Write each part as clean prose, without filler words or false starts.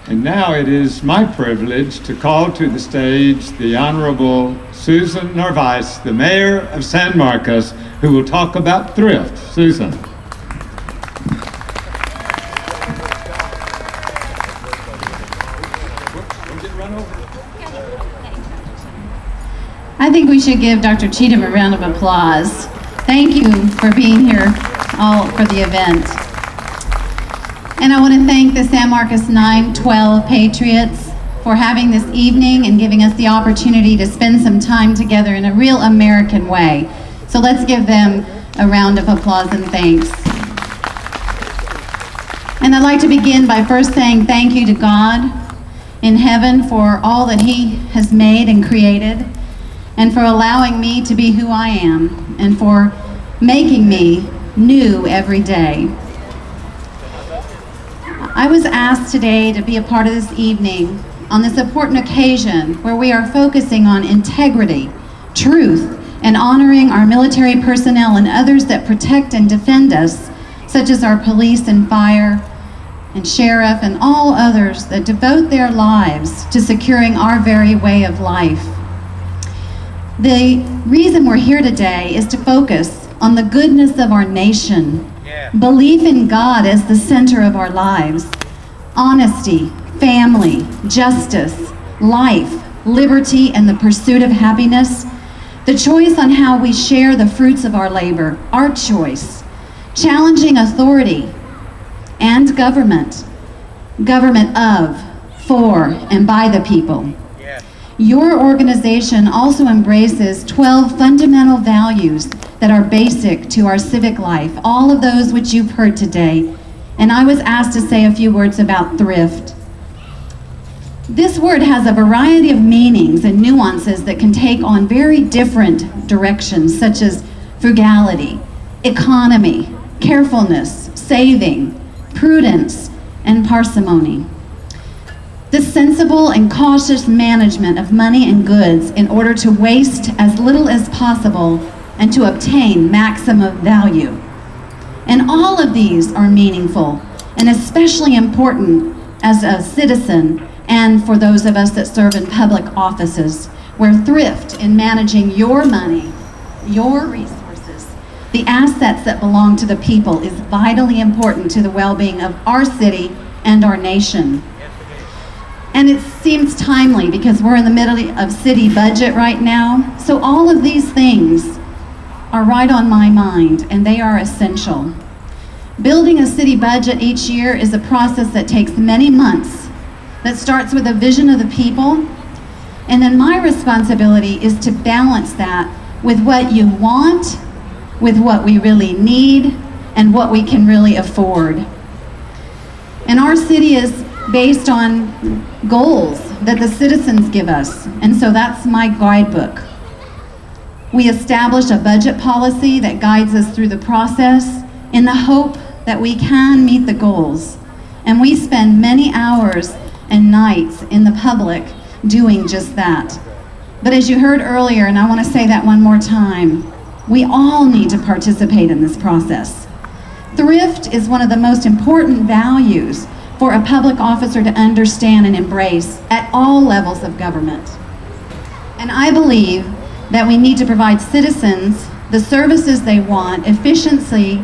And now it is my privilege to call to the stage the Honorable Susan Norvaiz, the Mayor of San Marcos, who will talk about thrift. Susan. I think we should give Dr. Cheatham a round of applause. Thank you for being here all for the event. And I want to thank the San Marcos 912 Patriots for having this evening and giving us the opportunity to spend some time together in a real American way. So let's give them a round of applause and thanks. And I'd like to begin by first saying thank you to God in heaven for all that He has made and created, and for allowing me to be who I am, and for making me new every day. I was asked today to be a part of this evening on this important occasion where we are focusing on integrity, truth, and honoring our military personnel and others that protect and defend us, such as our police and fire and sheriff and all others that devote their lives to securing our very way of life. The reason we're here today is to focus on the goodness of our nation, belief in God as the center of our lives, honesty, family, justice, life, liberty, and the pursuit of happiness, the choice on how we share the fruits of our labor, our choice, challenging authority and government of, for, and by the people. Your organization also embraces 12 fundamental values that are basic to our civic life, all of those which you've heard today. And I was asked to say a few words about thrift. This word has a variety of meanings and nuances that can take on very different directions, such as frugality, economy, carefulness, saving, prudence, and parsimony. The sensible and cautious management of money and goods in order to waste as little as possible and to obtain maximum value. And all of these are meaningful and especially important as a citizen and for those of us that serve in public offices, where thrift in managing your money, your resources, the assets that belong to the people is vitally important to the well-being of our city and our nation. And it seems timely because we're in the middle of city budget right now. So all of these things are right on my mind, and they are essential. Building a city budget each year is a process that takes many months, that starts with a vision of the people. And then my responsibility is to balance that with what you want, with what we really need, and what we can really afford. And our city is based on goals that the citizens give us, and so that's my guidebook. We establish a budget policy that guides us through the process in the hope that we can meet the goals, and we spend many hours and nights in the public doing just that. But as you heard earlier, and I want to say that one more time, we all need to participate in this process. Thrift is one of the most important values for a public officer to understand and embrace at all levels of government. And I believe that we need to provide citizens the services they want efficiently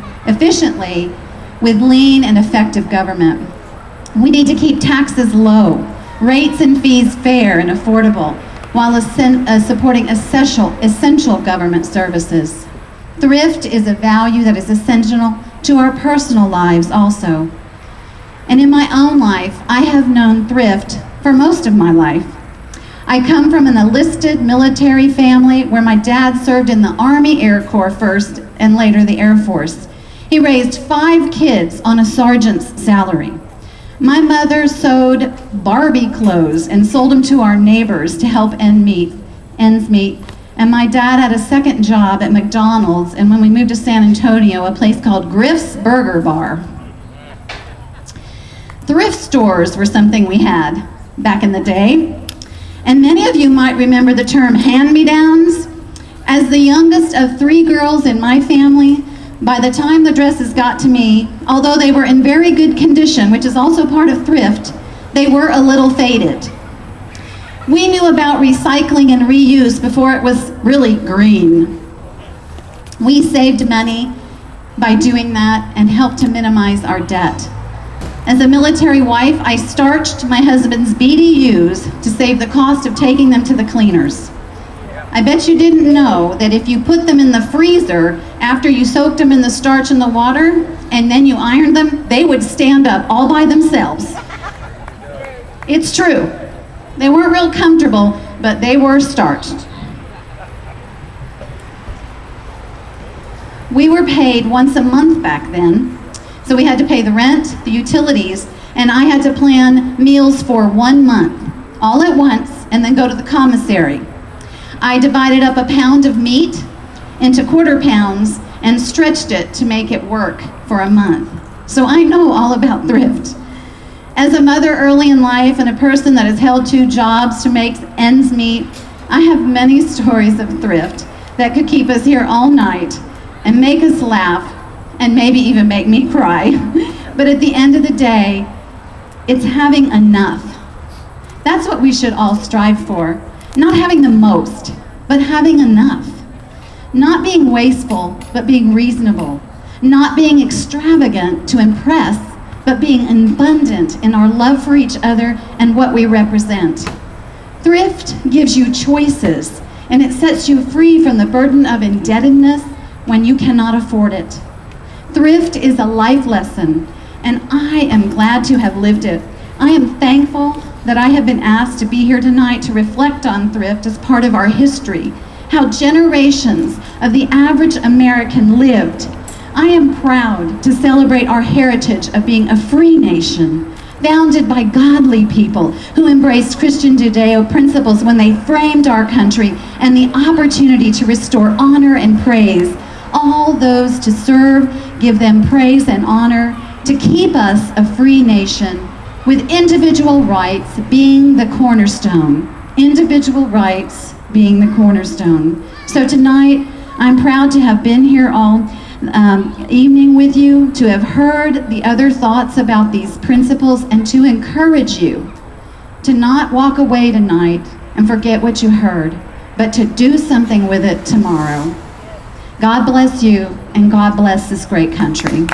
with lean and effective government. We need to keep taxes low, rates and fees fair and affordable, while supporting essential government services. Thrift is a value that is essential to our personal lives also. And in my own life, I have known thrift for most of my life. I come from an enlisted military family where my dad served in the Army Air Corps first and later the Air Force. He raised 5 kids on a sergeant's salary. My mother sewed Barbie clothes and sold them to our neighbors to help ends meet. And my dad had a second job at McDonald's, and when we moved to San Antonio, a place called Griff's Burger Bar. Thrift stores were something we had back in the day. And many of you might remember the term hand-me-downs. As the youngest of 3 girls in my family, by the time the dresses got to me, although they were in very good condition, which is also part of thrift, They were a little faded. We knew about recycling and reuse before it was really green. We saved money by doing that and helped to minimize our debt. As a military wife, I starched my husband's BDUs to save the cost of taking them to the cleaners. I bet you didn't know that if you put them in the freezer after you soaked them in the starch and the water, and then you ironed them, they would stand up all by themselves. It's true. They weren't real comfortable, but they were starched. We were paid once a month back then, so we had to pay the rent, the utilities, and I had to plan meals for 1 month, all at once, and then go to the commissary. I divided up a pound of meat into quarter pounds and stretched it to make it work for a month. So I know all about thrift. As a mother early in life and a person that has held 2 jobs to make ends meet, I have many stories of thrift that could keep us here all night and make us laugh and maybe even make me cry. But at the end of the day, it's having enough. That's what we should all strive for. Not having the most, but having enough. Not being wasteful, but being reasonable. Not being extravagant to impress, but being abundant in our love for each other and what we represent. Thrift gives you choices, and it sets you free from the burden of indebtedness when you cannot afford it. Thrift is a life lesson, and I am glad to have lived it. I am thankful that I have been asked to be here tonight to reflect on thrift as part of our history, how generations of the average American lived. I am proud to celebrate our heritage of being a free nation, founded by godly people who embraced Christian Judeo principles when they framed our country, and the opportunity to restore honor and praise. All those to serve, give them praise and honor, to keep us a free nation, with individual rights being the cornerstone. Individual rights being the cornerstone. So tonight, I'm proud to have been here all evening with you, to have heard the other thoughts about these principles, and to encourage you to not walk away tonight and forget what you heard, but to do something with it tomorrow. God bless you, and God bless this great country.